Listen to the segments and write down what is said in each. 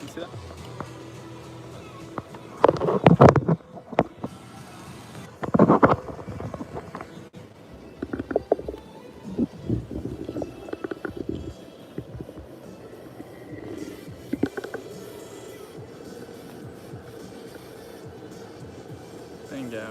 You see that? Bingo.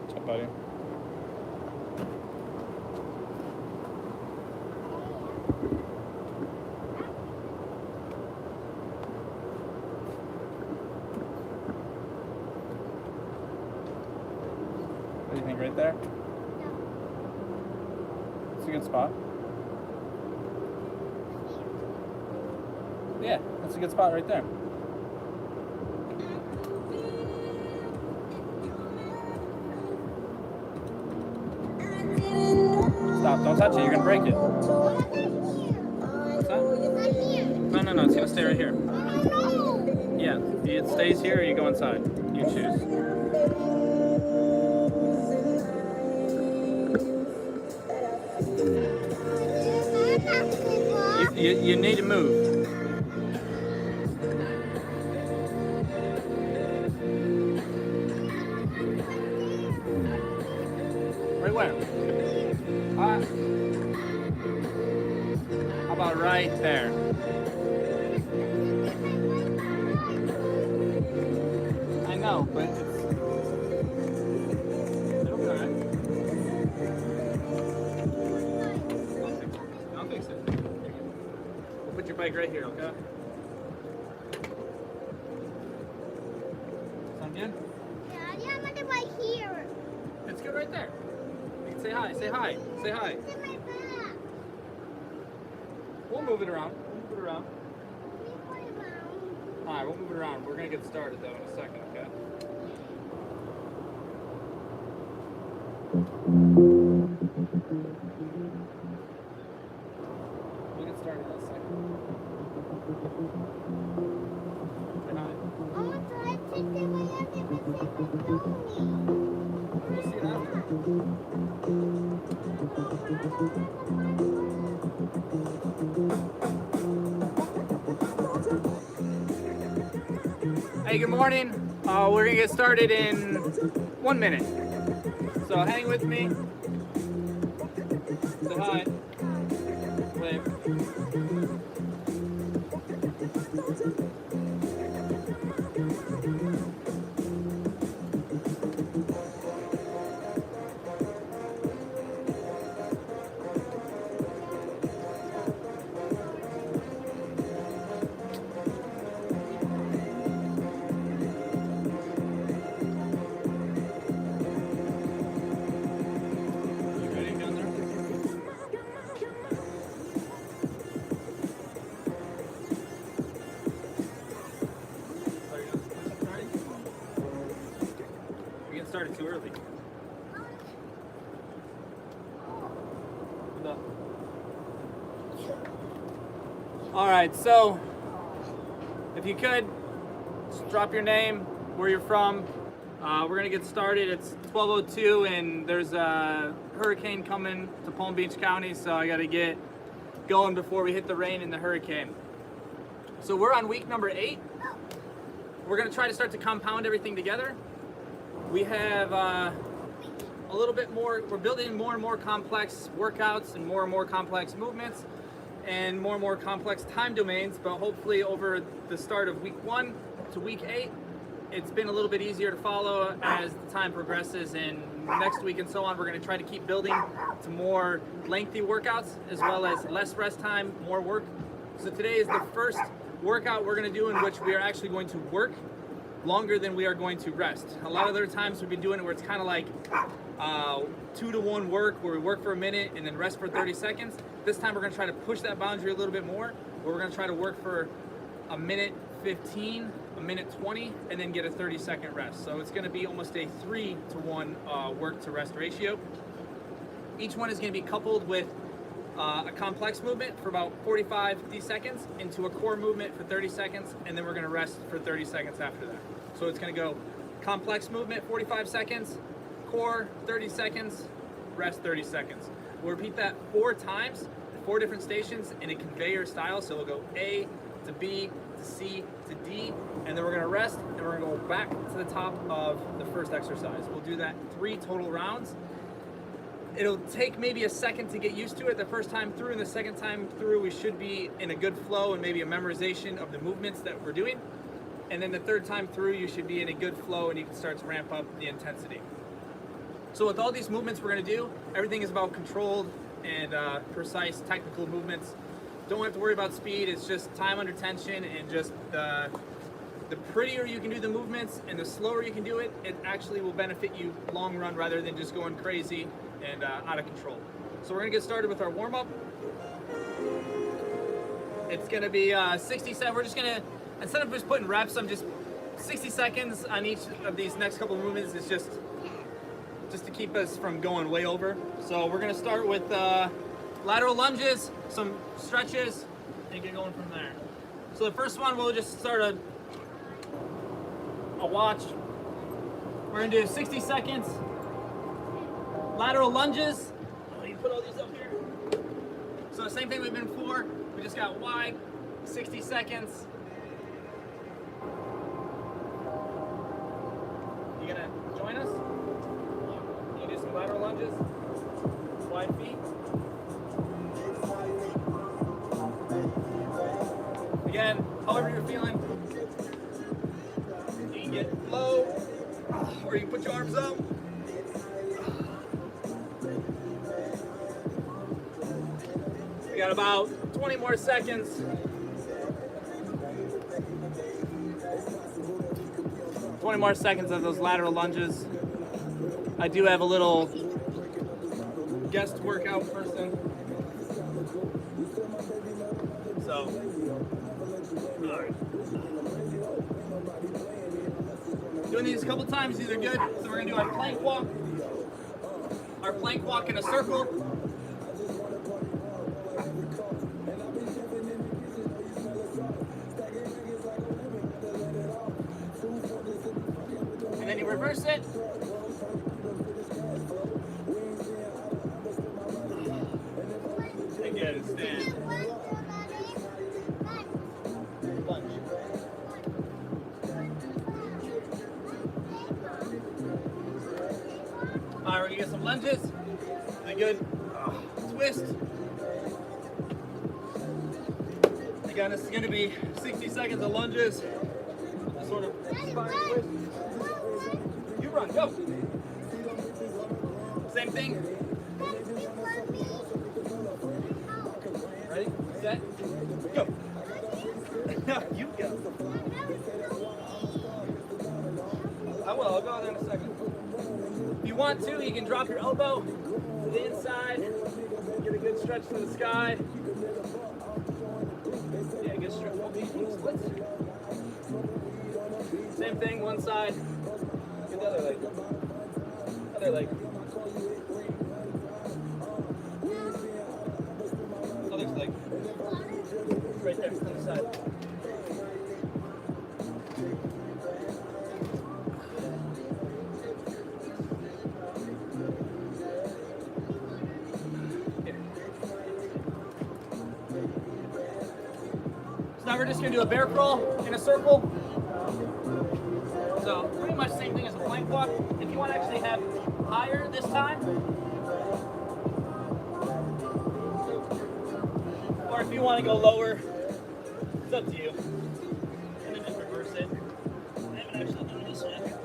What's up, buddy? What do you think, right there? It's a good spot. Yeah, that's a good spot right there. Stop, don't touch it, you're gonna break it. What's that? No, it's gonna stay right here. Yeah, it stays here or you go inside. You choose. You need to move. Right where? How about right there? I know, but it'll be alright. I'll fix it. We'll put your bike right here, okay? Sound good? Daddy, I'm gonna right here. It's good right there. You can say hi, say hi, say hi. It's in my back. We'll move it around. We'll move it around. Put it around. Alright, we'll move it around. We're gonna get started though in a second, okay? We'll get started in a second. Say hi. I want to take it away everything. We'll see that. Hey, good morning. We're gonna get started in 1 minute. So hang with me. Say hi. Wave. You ready down there? We get started too early. All right, so if you could just drop your name, where you're from. We're gonna get started. It's 12:02 and there's a hurricane coming to Palm Beach County, so I gotta get going before we hit the rain and the hurricane. So we're on week number 8. We're gonna try to start to compound everything together. We have a little bit more, we're building more and more complex workouts and more complex movements and more complex time domains, but hopefully over the start of week 1 to week 8, it's been a little bit easier to follow as the time progresses and next week and so on, we're going to try to keep building to more lengthy workouts as well as less rest time, more work. So today is the first workout we're going to do in which we are actually going to work longer than we are going to rest. A lot of other times we've been doing it where it's kind of like 2-to-1 work, where we work for a minute and then rest for 30 seconds. This time we're going to try to push that boundary a little bit more, where we're going to try to work for a minute 15, a minute 20, and then get a 30-second rest. So it's going to be almost a 3-to-1 work to rest ratio. Each one is going to be coupled with a complex movement for about 45-50 seconds into a core movement for 30 seconds, and then we're going to rest for 30 seconds after that. So it's going to go complex movement 45 seconds, core 30 seconds, rest 30 seconds. We'll repeat that 4 times, 4 different stations in a conveyor style. So we'll go A to B to C to D, and then we're going to rest, and we're going to go back to the top of the first exercise. We'll do that 3 total rounds. It'll take maybe a second to get used to it the first time through, and the second time through we should be in a good flow and maybe a memorization of the movements that we're doing. And then the third time through you should be in a good flow and you can start to ramp up the intensity. So with all these movements we're going to do, everything is about controlled and precise technical movements. Don't have to worry about speed, it's just time under tension, and just the prettier you can do the movements and the slower you can do it, it actually will benefit you long run rather than just going crazy and out of control. So we're gonna get started with our warm-up. It's gonna be 67. We're just gonna, instead of just putting reps, I'm just 60 seconds on each of these next couple of movements. It's just to keep us from going way over. So we're gonna start with lateral lunges, some stretches, and get going from there. So the first one, we'll just start a watch. We're gonna do 60 seconds. Lateral lunges. Let me put all these up here. So the same thing we've been before. We just got wide, 60 seconds. You gonna join us? You do some lateral lunges. Wide feet. Again, however you're feeling. You can get low, or you can put your arms up. We got about 20 more seconds. Of those lateral lunges. I do have a little guest workout person. So, all right. Doing these a couple times, these are good. So we're gonna do our plank walk. Our plank walk in a circle. And then you reverse it. Again, stand. Lunge. All right, we're gonna get some lunges. A good twist. Again, this is gonna be 60 seconds of lunges. Sort of spine twist. You run, go. Same thing. Ready, set, go. You go. I will, I'll go there in a second. If you want to, you can drop your elbow to the inside. Get a good stretch to the sky. Yeah, good stretch. Splits. Same thing, one side. Get the other leg. Other leg. Other leg. Right there, on the side. So now we're just going to do a bear crawl in a circle. So pretty much same thing as a plank walk. If you want to actually have higher this time, or if you want to go lower, it's up to you. And then just reverse it. I haven't actually done this yet.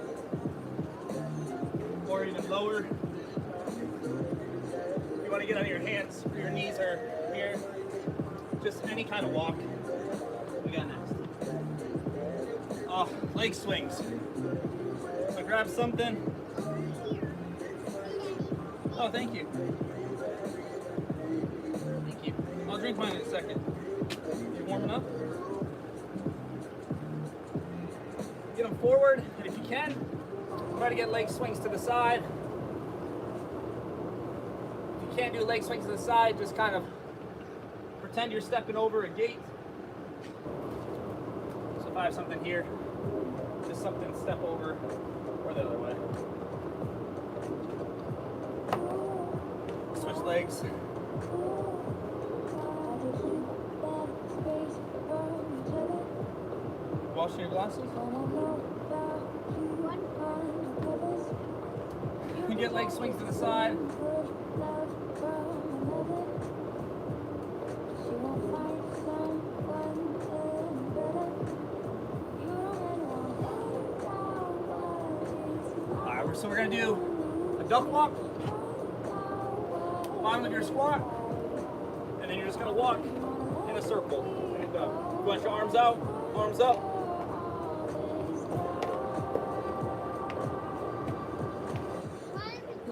Or even lower. If you want to get on your hands or your knees or here, just any kind of walk. We got next. Oh, leg swings. So grab something. Oh, thank you. Thank you. I'll drink mine in a second. You warming up? Get them forward, and if you can, try to get leg swings to the side. If you can't do leg swings to the side, just kind of pretend you're stepping over a gate. So if I have something here, just something to step over, or the other way. Switch legs. Washing your glasses? You get leg swings to the side. Alright, so we're going to do a duck walk. Bottom of your squat. And then you're just going to walk in a circle. And you want your arms out, arms up.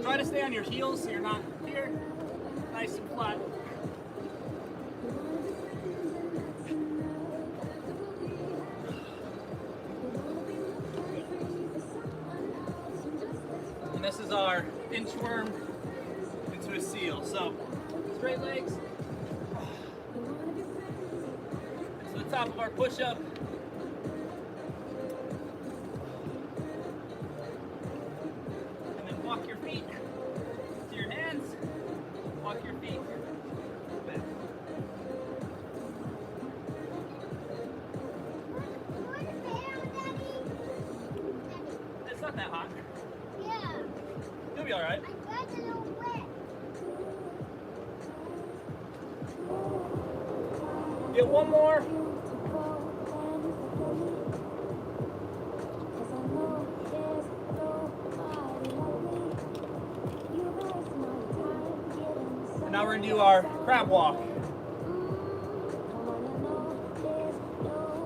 Try to stay on your heels so you're not here, nice and flat. And this is our inchworm into a seal. So, straight legs to the top of our push-up. Walk your feet to your hands. Walk your feet back. It's not that hot. Yeah. You'll be all right. I got a little wet. Get one more. Now we're gonna do our crab walk.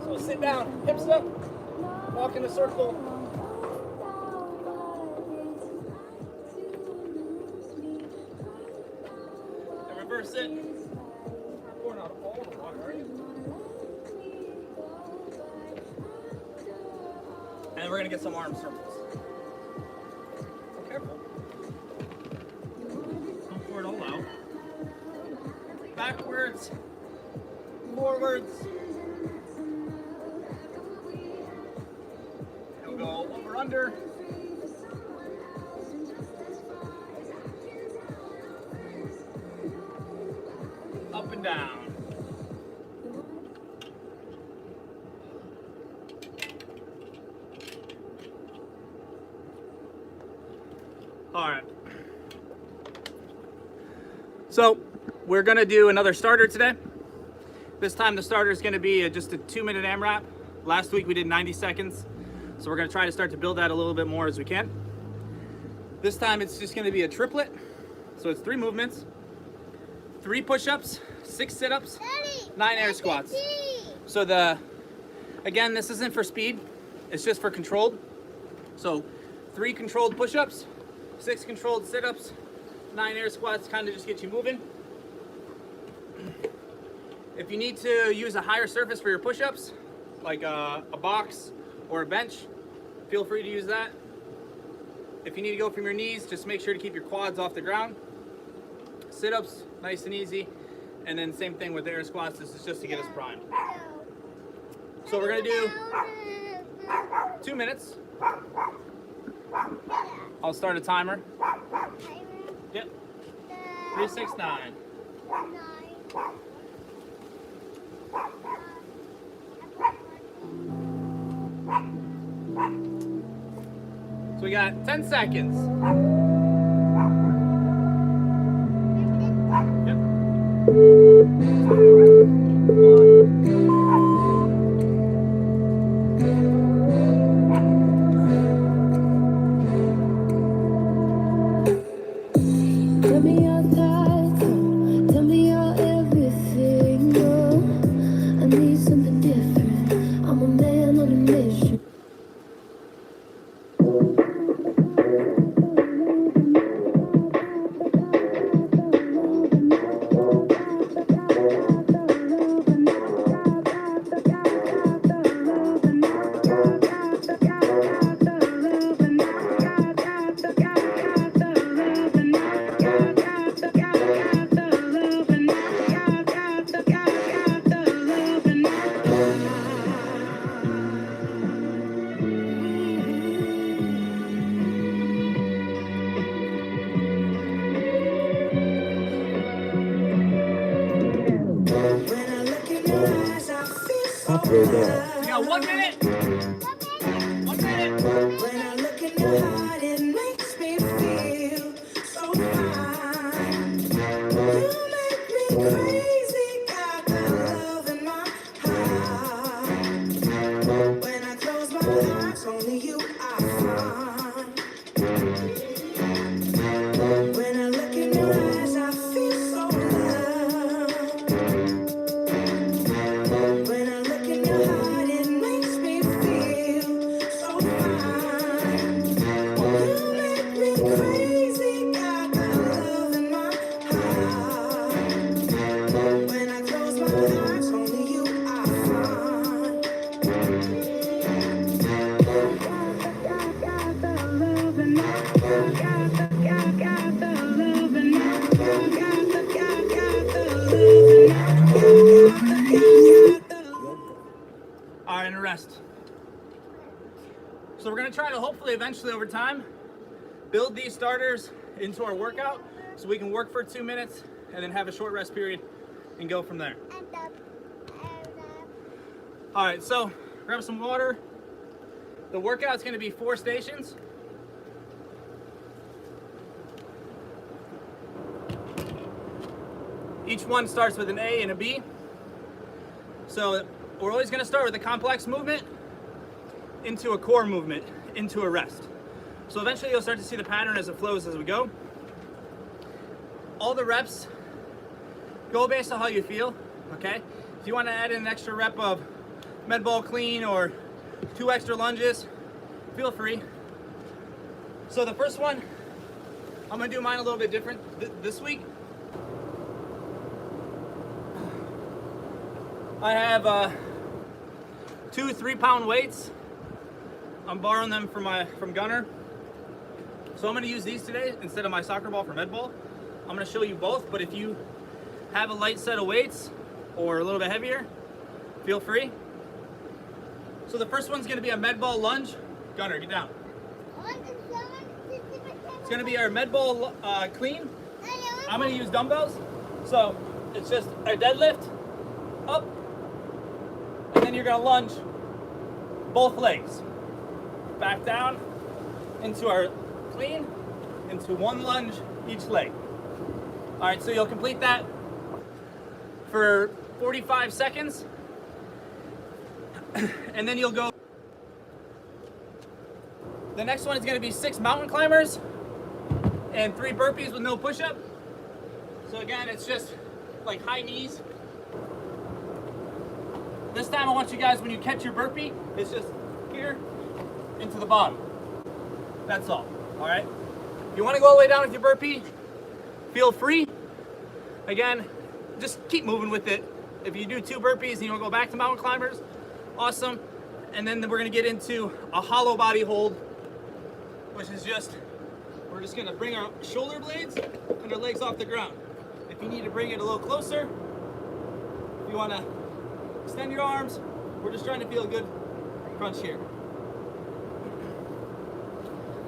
So sit down, hips up, walk in a circle. And reverse it. Pouring out all the water, are you? And then we're gonna get some arm circles. Careful. Don't pour it all out. Backwards, forwards. And we'll go over under. Up and down. All right. So, we're gonna do another starter today. This time the starter is gonna be just a 2-minute AMRAP. Last week we did 90 seconds. So we're gonna try to start to build that a little bit more as we can. This time it's just gonna be a triplet. So it's 3 movements, 3 push-ups, 6 sit-ups, 9 air squats. So again, this isn't for speed, it's just for controlled. So 3 controlled push-ups, 6 controlled sit-ups, 9 air squats, kind of just get you moving. If you need to use a higher surface for your push-ups, like a box or a bench, feel free to use that. If you need to go from your knees, just make sure to keep your quads off the ground. Sit-ups, nice and easy. And then same thing with the air squats, this is just to get us primed. So we're gonna do 2 minutes. I'll start a timer. Yep. 3, 6, 9. So we got 10 seconds. Yep. 2, 1. Tell me your thoughts, tell me your everything. Oh, I need something different. I'm a man on a mission. You got 1 minute. 1 minute. When I look in your heart, it makes me feel so fine. You make me crazy, got that love in my heart. When I close my eyes, only you I find. When I look in your eyes, I feel so loved. When I look in your heart, it makes me feel so fine. You make me crazy, got that love in my heart. When I close my eyes, only you I find. Got the love in my heart. Got the love in my heart. All right, and a rest. So we're gonna try to hopefully eventually over time build these starters into our workout so we can work for 2 minutes and then have a short rest period and go from there. All right, so grab some water. The workout's gonna be 4 stations. Each one starts with an A and a B. So we're always gonna start with a complex movement into a core movement, into a rest. So eventually you'll start to see the pattern as it flows as we go. All the reps go based on how you feel, okay? If you wanna add in an extra rep of med ball clean or 2 extra lunges, feel free. So the first one, I'm gonna do mine a little bit different this week. I have 2 3-pound weights. I'm borrowing them from Gunner. So I'm gonna use these today instead of my soccer ball for med ball. I'm gonna show you both, but if you have a light set of weights or a little bit heavier, feel free. So the first one's gonna be a med ball lunge. Gunner, get down. It's gonna be our med ball clean. I'm gonna use dumbbells. So it's just a deadlift, up, and then you're gonna lunge both legs. Back down into our clean, into 1 lunge each leg. All right, so you'll complete that for 45 seconds. And then you'll go. The next one is gonna be 6 mountain climbers and 3 burpees with no push-up. So again, it's just like high knees. This time I want you guys, when you catch your burpee, it's just here into the bottom. That's all right? If you wanna go all the way down with your burpee, feel free. Again, just keep moving with it. If you do 2 burpees and you wanna go back to mountain climbers, awesome. And then we're gonna get into a hollow body hold, which is just, we're just gonna bring our shoulder blades and our legs off the ground. If you need to bring it a little closer, if you wanna extend your arms, we're just trying to feel a good crunch here.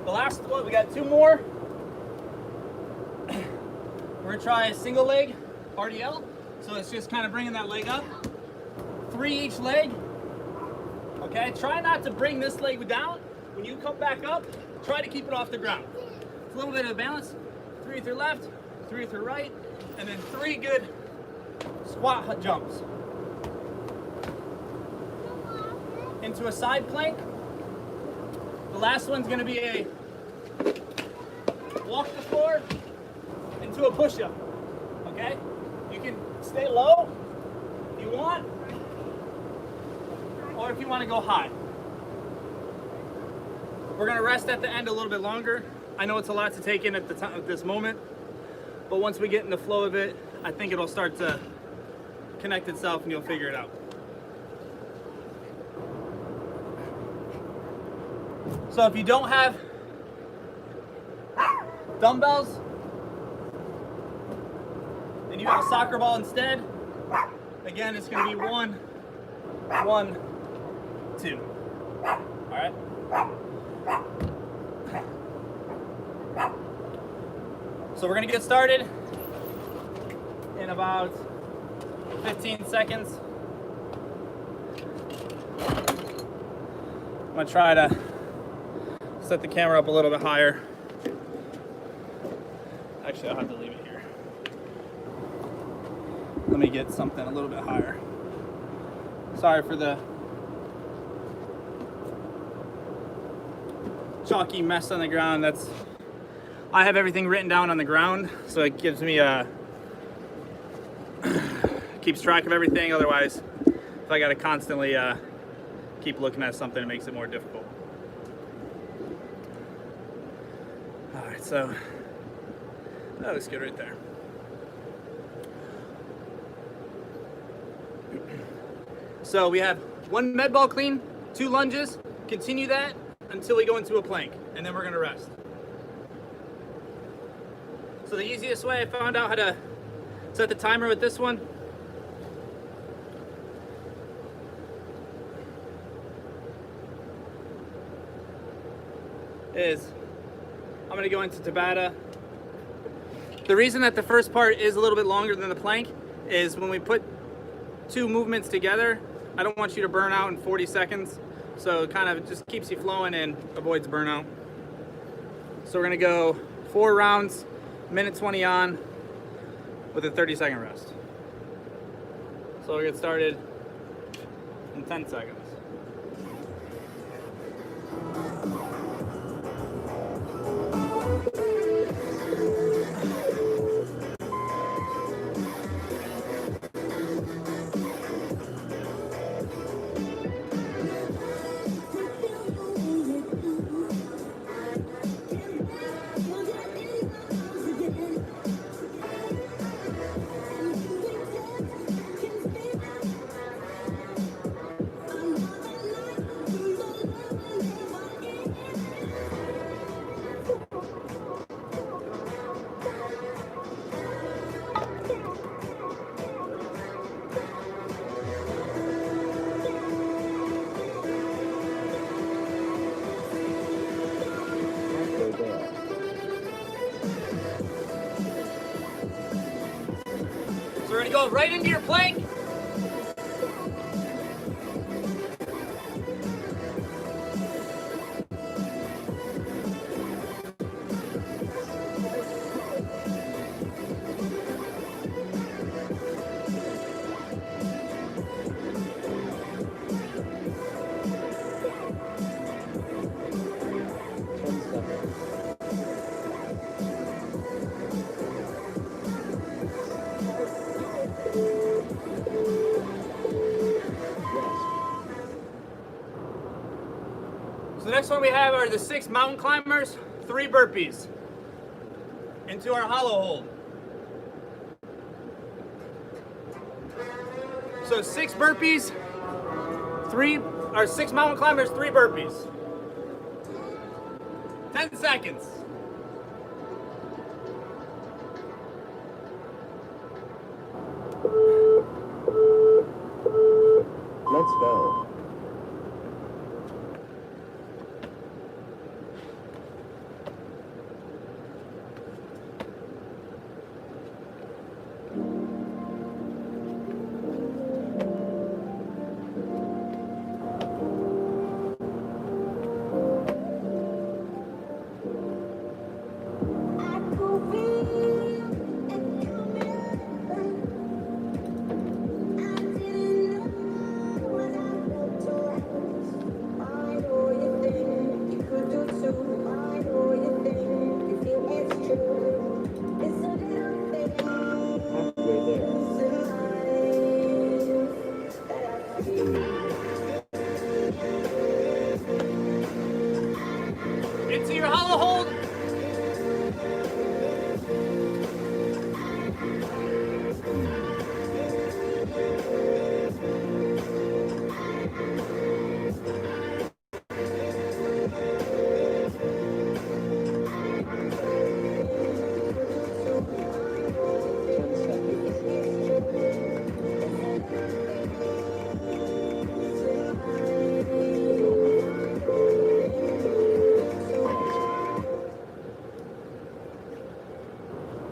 The last one, we got 2 more. We're gonna try a single leg RDL. So it's just kind of bringing that leg up. 3 each leg. Okay, try not to bring this leg down. When you come back up, try to keep it off the ground. It's a little bit of balance. 3 with your left, 3 with your right, and then 3 good squat jumps. Into a side plank. The last one's gonna be a walk the floor and into a push-up, okay? You can stay low if you want, or if you want to go high. We're gonna rest at the end a little bit longer. I know it's a lot to take in at the time at this moment, but once we get in the flow of it, I think it'll start to connect itself and you'll figure it out. So if you don't have dumbbells, then you have a soccer ball instead. Again, it's gonna be 1, 1, 2. All right? So we're gonna get started in about 15 seconds. I'm gonna try to set the camera up a little bit higher. Actually, I'll have to leave it here. Let me get something a little bit higher. Sorry for the chalky mess on the ground. I have everything written down on the ground, so it gives me keeps track of everything. Otherwise, if I gotta constantly keep looking at something, it makes it more difficult. All right, so that looks good right there. So we have 1 med ball clean, 2 lunges. Continue that until we go into a plank, and then we're gonna rest. So the easiest way I found out how to set the timer with this one is I'm gonna go into Tabata. The reason that the first part is a little bit longer than the plank is when we put 2 movements together, I don't want you to burn out in 40 seconds. So it kind of just keeps you flowing and avoids burnout. So we're gonna go 4 rounds, minute 20 on with a 30-second rest. So we'll get started in 10 seconds. So we're gonna go right into your plank. So the next one we have are the 6 mountain climbers, 3 burpees into our hollow hold. So 6 burpees, 6 mountain climbers, 3 burpees. 10 seconds. Let's go.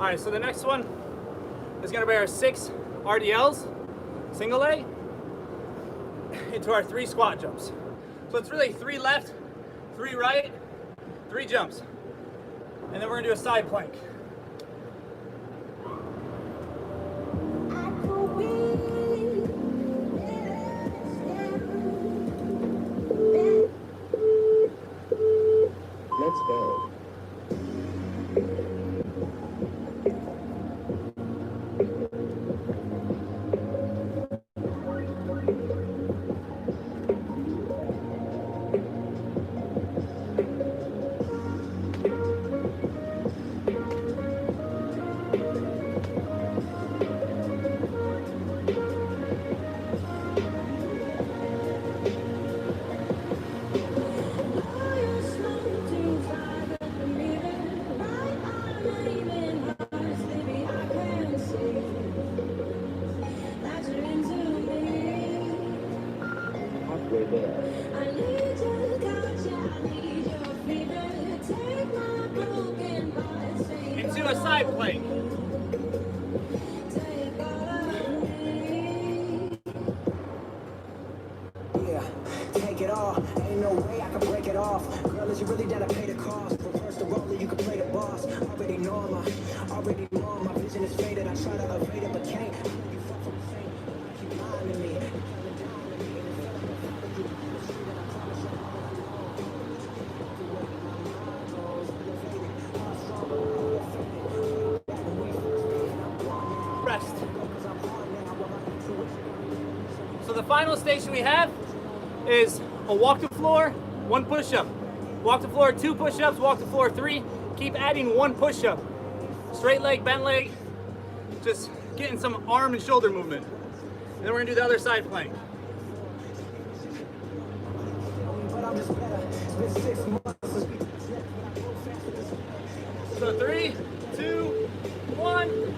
right, so the next one is gonna be our 6 RDLs, single leg, into our 3 squat jumps. So it's really 3 left, 3 right, 3 jumps. And then we're gonna do a side plank. Let's go. Halfway there. Into a side plank. Yeah, take it all. Ain't no way I can break it off. Girl, is you really down to pay the cost? Reverse the role, you can play the boss. Already know my vision is faded. I try to evade it, but can't. I know you fuck from the same. I keep lying to me. Rest. So the final station we have is a walk to floor, 1 push-up. Walk to floor, 2 push-ups, walk to floor, 3. Keep adding 1 push-up. Straight leg, bent leg, just getting some arm and shoulder movement. And then we're gonna do the other side plank. So 3, 2, 1.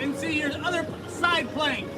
Into your other side plank.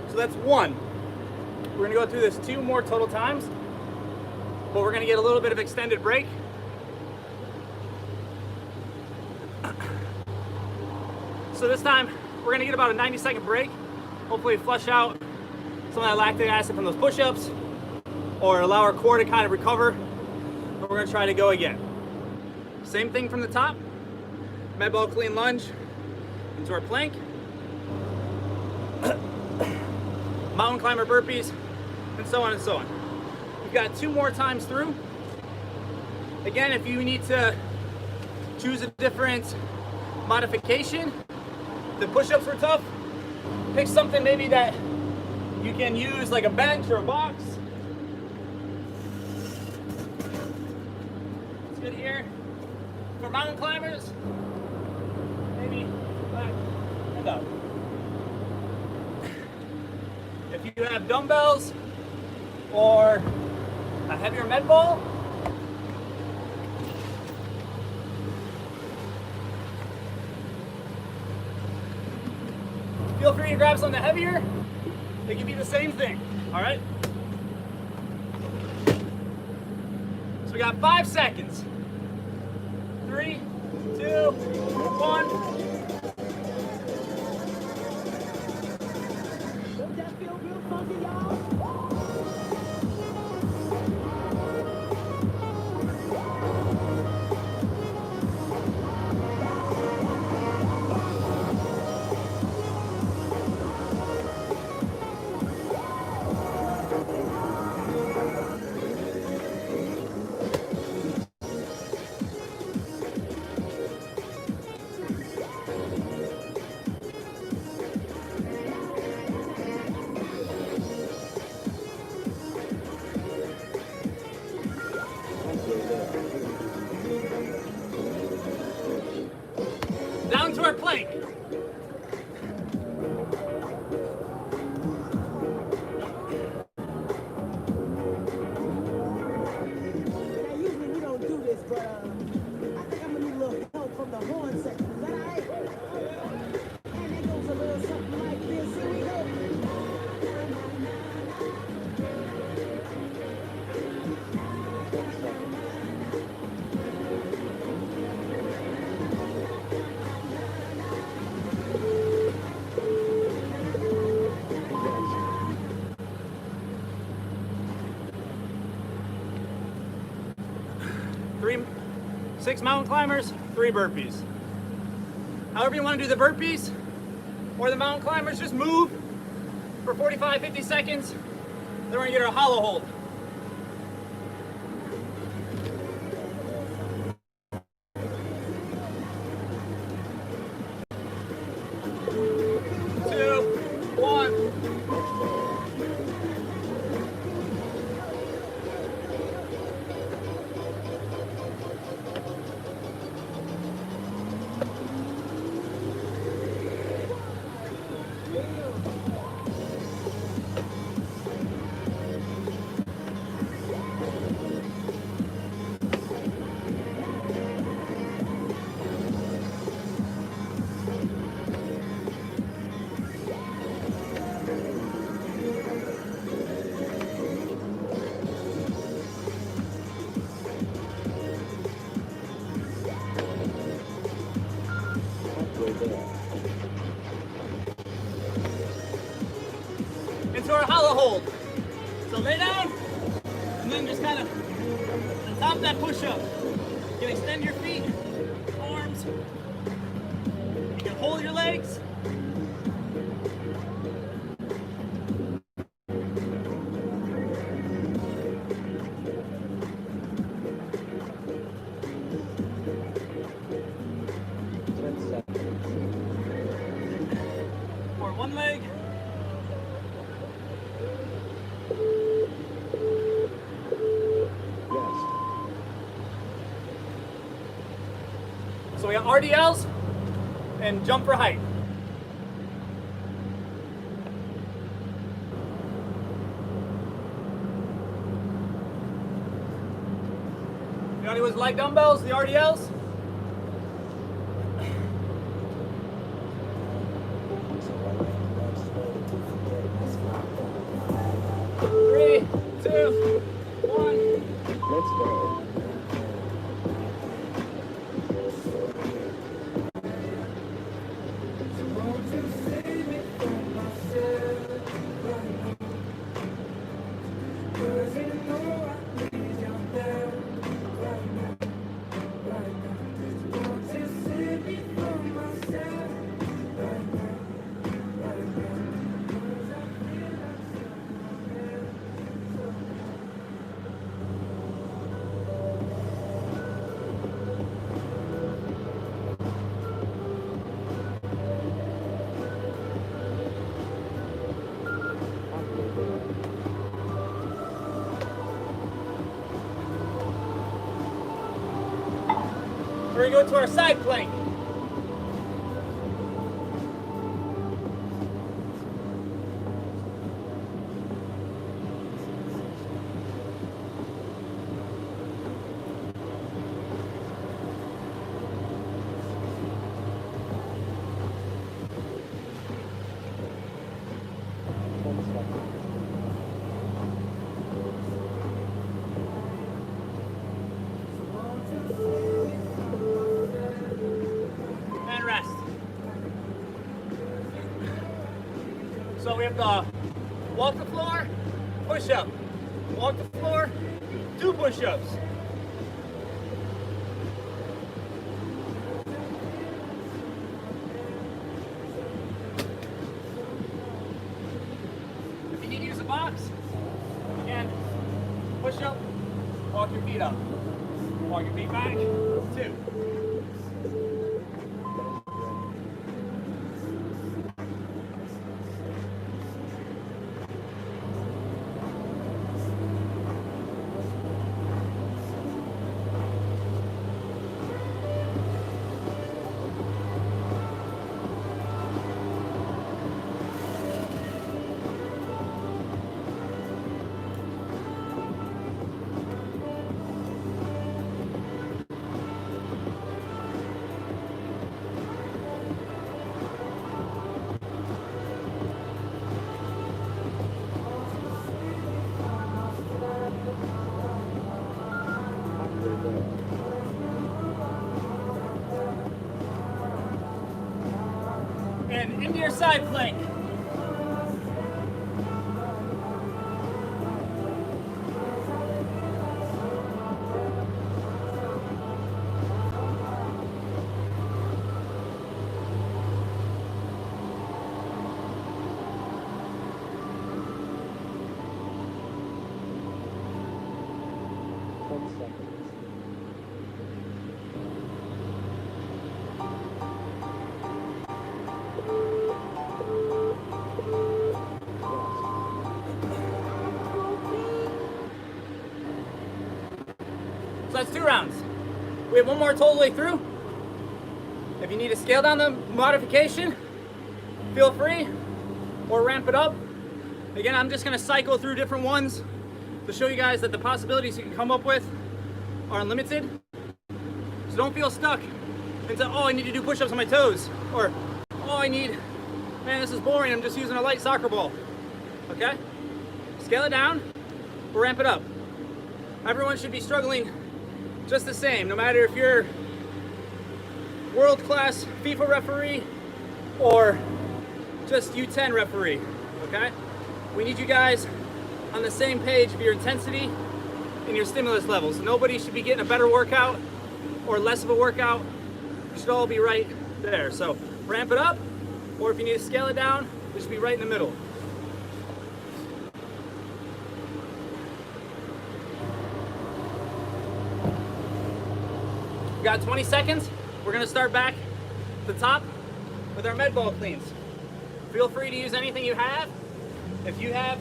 So that's 1. We're gonna go through this 2 more total times, but we're gonna get a little bit of extended break. So this time, we're gonna get about a 90-second break. Hopefully flush out some of that lactic acid from those push-ups, or allow our core to kind of recover. But we're gonna try to go again. Same thing from the top. Med ball clean lunge into our plank. Mountain climber burpees, and so on and so on. We've got 2 more times through. Again, if you need to choose a different modification, the push-ups were tough. Pick something maybe that you can use like a bench or a box. It's good here. For mountain climbers, maybe back and up. If you have dumbbells or a heavier med ball, feel free to grab something heavier. They can be the same thing, all right? So we got 5 seconds. 3, 2, 1. Don't that feel real funky, y'all? Down to our plank. Now, usually we don't do this, but I think I'm gonna need a little help from the horn section. Is that all right? And it goes a little something like this. Here we go. Six mountain climbers, 3 burpees. However you want to do the burpees or the mountain climbers, just move for 45, 50 seconds. Then we're gonna get our hollow hold. Two, one. Into our hollow hold. So lay down, and then just kind of on top of that push-up. You can extend your feet, arms. You can hold your legs. Or one leg. So we got RDLs and jump for height. You know anyone's light dumbbells, the RDLs? Three, two, one. Let's go. We're gonna go to our side plank. we have the walk the floor, push up. Walk the floor, 2 push-ups. If you need to use a box, again, push up, walk your feet up. Walk your feet back, 2. And into your side plank. So that's 2 rounds. We have 1 more total way through. If you need to scale down the modification, feel free, or ramp it up. Again, I'm just gonna cycle through different ones to show you guys that the possibilities you can come up with are unlimited. So don't feel stuck into, oh, I need to do push-ups on my toes, or, oh, man, this is boring, I'm just using a light soccer ball. Okay? Scale it down, or ramp it up. Everyone should be struggling just the same, no matter if you're world-class FIFA referee or just U10 referee, okay? We need you guys on the same page for your intensity and your stimulus levels. Nobody should be getting a better workout or less of a workout. We should all be right there. So ramp it up, or if you need to scale it down, it should be right in the middle. We got 20 seconds. We're gonna start back at the top with our med ball cleans. Feel free to use anything you have. If you have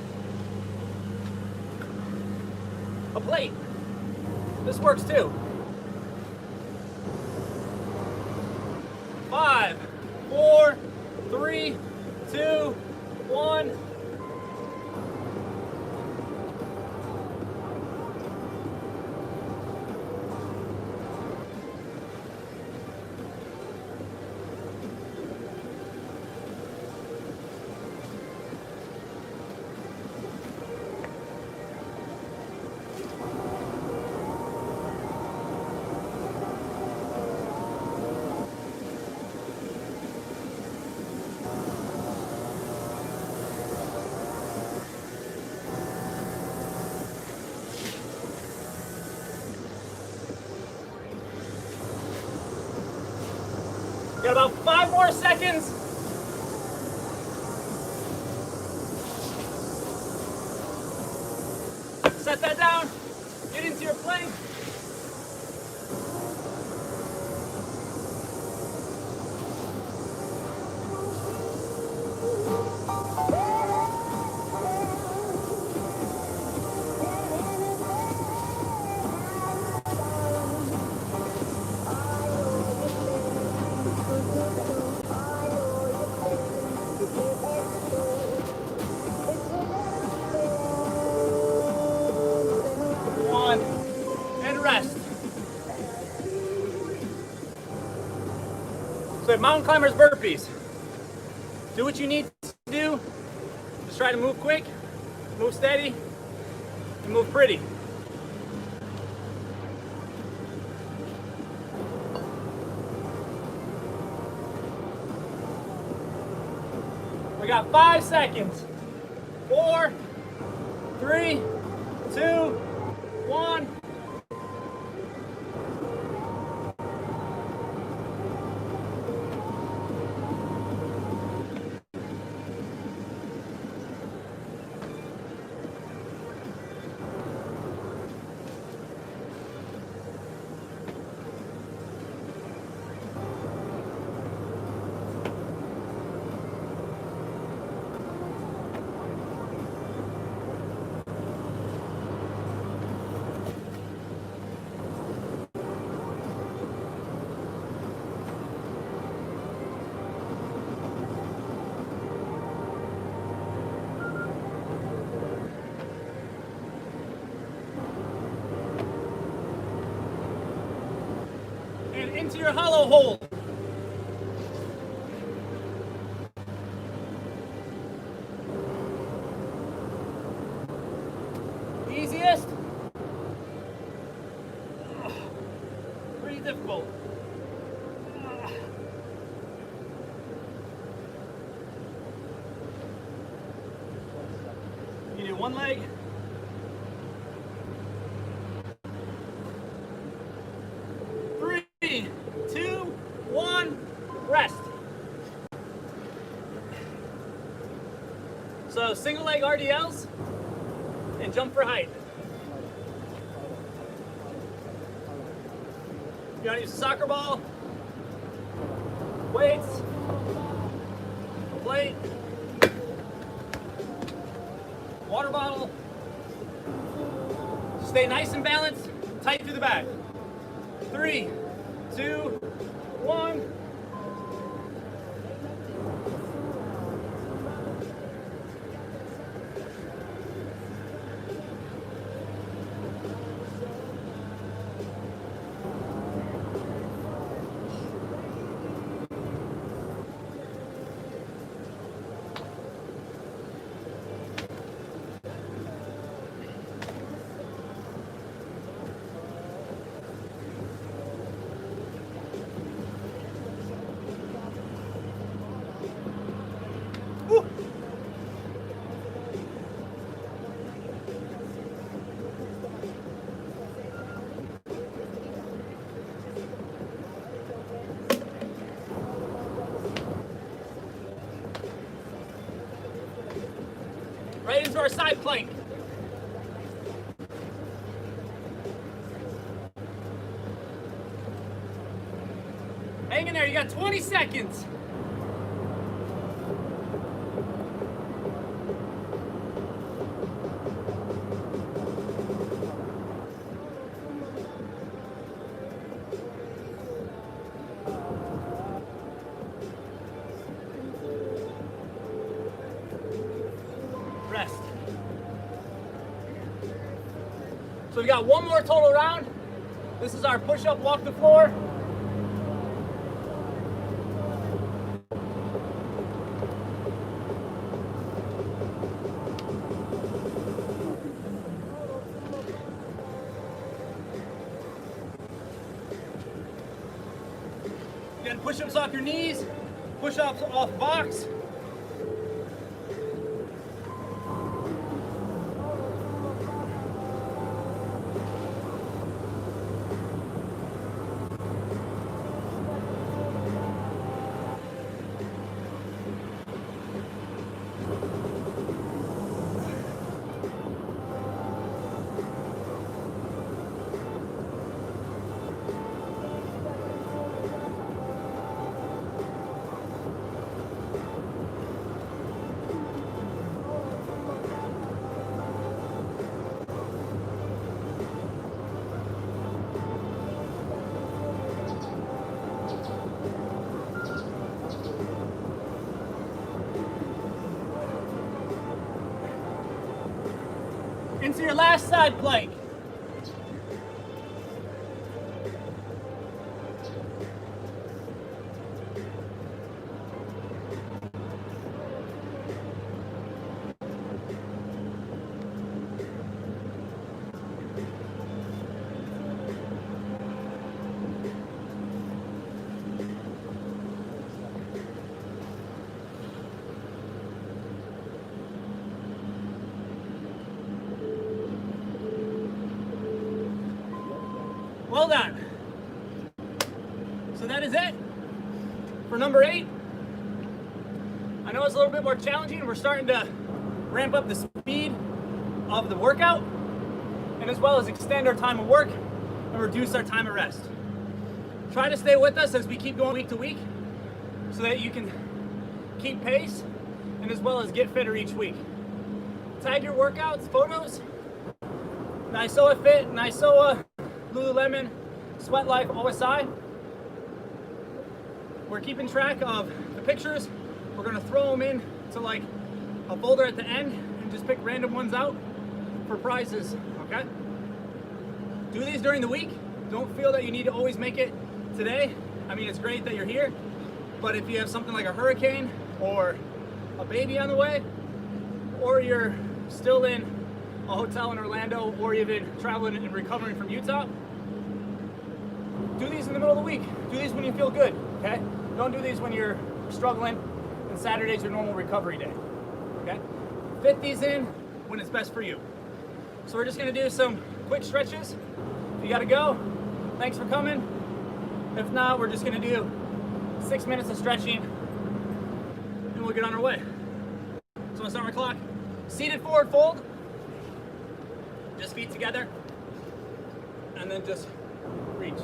a plate, this works too. 5, 4, 3, 2, 1. Got about 5 more seconds. Set that down. Get into your plank. And rest. So mountain climbers burpees. Do what you need to do. Just try to move quick, move steady, and move pretty. We We got 5 seconds. 4, 3, 2, 1. And into your hollow hold. Easiest. Pretty difficult. You do one leg. Three, 2, 1, rest. So single leg RDLs and jump for height. You want to use a soccer ball, weights, a plate, water bottle. Stay nice and balanced, tight through the back. 3, 2, 1. Woo. Right into our side plank. Hang in there, you got 20 seconds. Rest. So we got one more total round. This is our push-up, walk the floor. You got push-ups off your knees, push-ups off box. Into your last side plank. Well done. So that is it for number 8. I know it's a little bit more challenging. We're starting to ramp up the speed of the workout, and as well as extend our time of work and reduce our time of rest. Try to stay with us as we keep going week to week so that you can keep pace and as well as get fitter each week. Tag your workouts, photos, NISOA Fit, NISOA, Lululemon, Sweat Life, OSI. We're keeping track of the pictures. We're gonna throw them in to like a folder at the end and just pick random ones out for prizes, okay? Do these during the week. Don't feel that you need to always make it today. I mean, it's great that you're here, but if you have something like a hurricane or a baby on the way, or you're still in a hotel in Orlando, or you've been traveling and recovering from Utah, do these in the middle of the week. Do these when you feel good, okay? Don't do these when you're struggling and Saturday's your normal recovery day, okay? Fit these in when it's best for you. So we're just gonna do some quick stretches. If you gotta go, thanks for coming. If not, we're just gonna do 6 minutes of stretching and we'll get on our way. So I'll start my clock. Seated forward fold. Just feet together. And then just reach.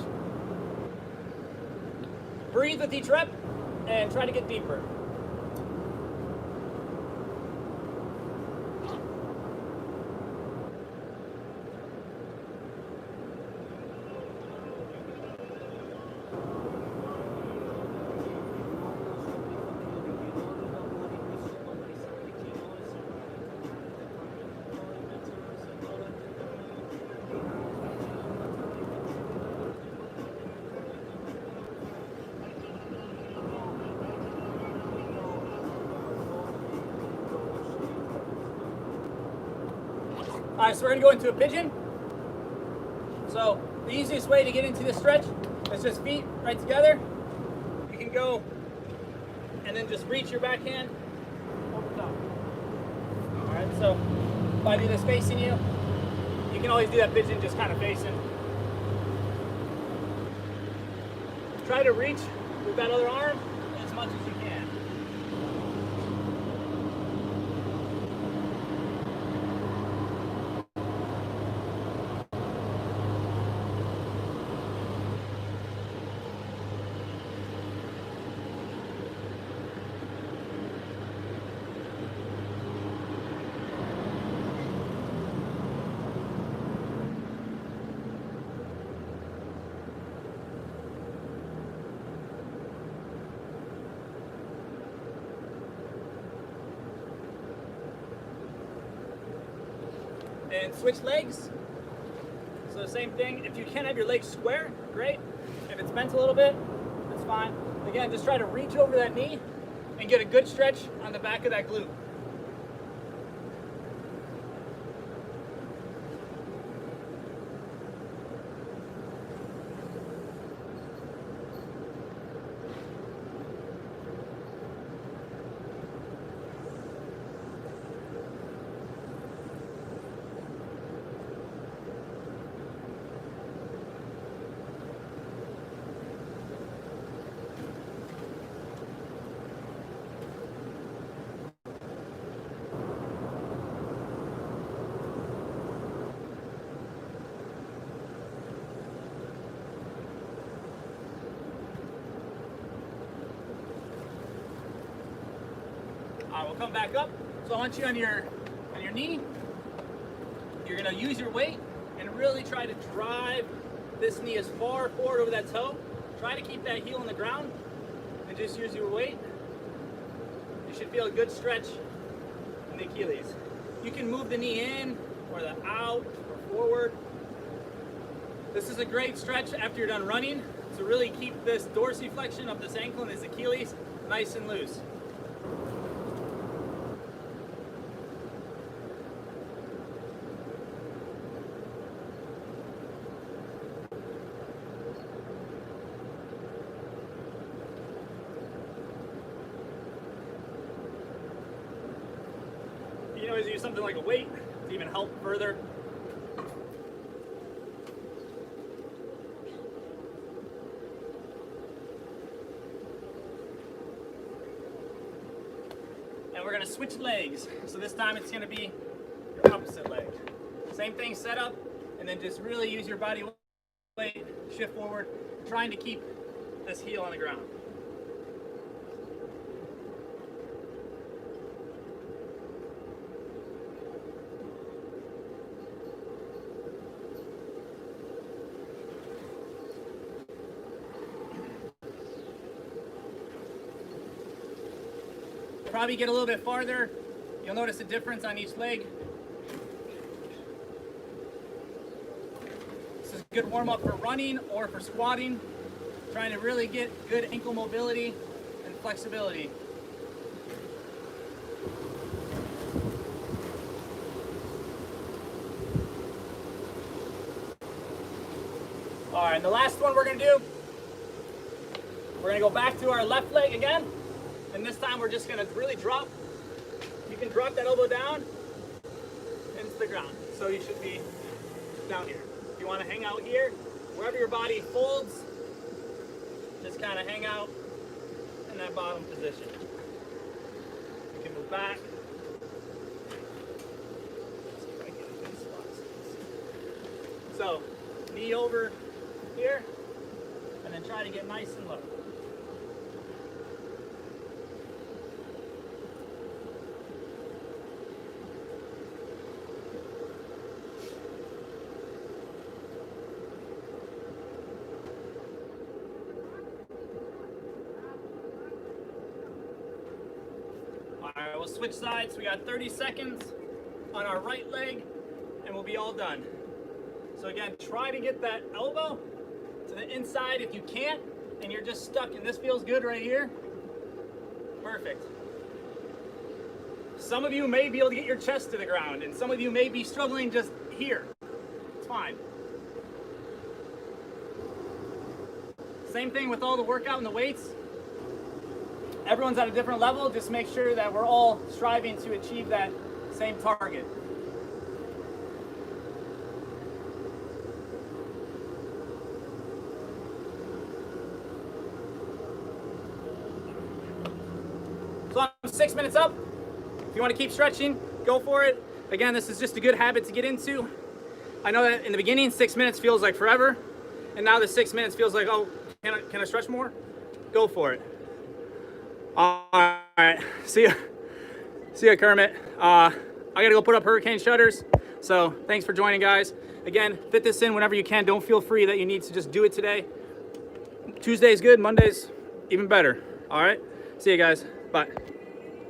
Breathe with each rep and try to get deeper. All right, so we're gonna go into a pigeon. So the easiest way to get into this stretch is just feet right together. You can go and then just reach your backhand over top. All right, so if I do this facing you, you can always do that pigeon just kind of facing. Try to reach with that other arm as much as you can. And switch legs. So the same thing. If you can't have your legs square, great. If it's bent a little bit, that's fine. Again, just try to reach over that knee and get a good stretch on the back of that glute. We'll come back up. So I want you on your knee. You're gonna use your weight and really try to drive this knee as far forward over that toe. Try to keep that heel on the ground and just use your weight. You should feel a good stretch in the Achilles. You can move the knee in or the out or forward. This is a great stretch after you're done running to really keep this dorsiflexion of this ankle and this Achilles nice and loose. You can always use something like a weight to even help further. we're gonna switch legs. So this time it's gonna be your opposite leg. Same thing, set up, and then just really use your body weight, shift forward, trying to keep this heel on the ground. Probably get a little bit farther. You'll notice a difference on each leg. This is a good warm up for running or for squatting. Trying to really get good ankle mobility and flexibility. All right, and the last one we're gonna do, we're gonna go back to our left leg again. And this time we're just gonna really drop. You can drop that elbow down into the ground. So you should be down here. If you wanna hang out here, wherever your body folds, just kind of hang out in that bottom position. You can move back. See if I get a good spot. So, knee over here, and then try to get nice and low. Alright, we'll switch sides. We got 30 seconds on our right leg and we'll be all done. So again, try to get that elbow to the inside if you can't and you're just stuck and this feels good right here. Perfect. Some of you may be able to get your chest to the ground and some of you may be struggling just here. It's fine. Same thing with all the workout and the weights. Everyone's at a different level. Just make sure that we're all striving to achieve that same target. So I'm 6 minutes up. If you want to keep stretching, go for it. Again, this is just a good habit to get into. I know that in the beginning, 6 minutes feels like forever. And now the 6 minutes feels like, oh, can I stretch more? Go for it. All right, see ya, Kermit. I gotta go put up hurricane shutters. So thanks for joining, guys. Again, fit this in whenever you can. Don't feel free that you need to just do it today. Tuesday's good, Monday's even better. All right, see you guys, bye.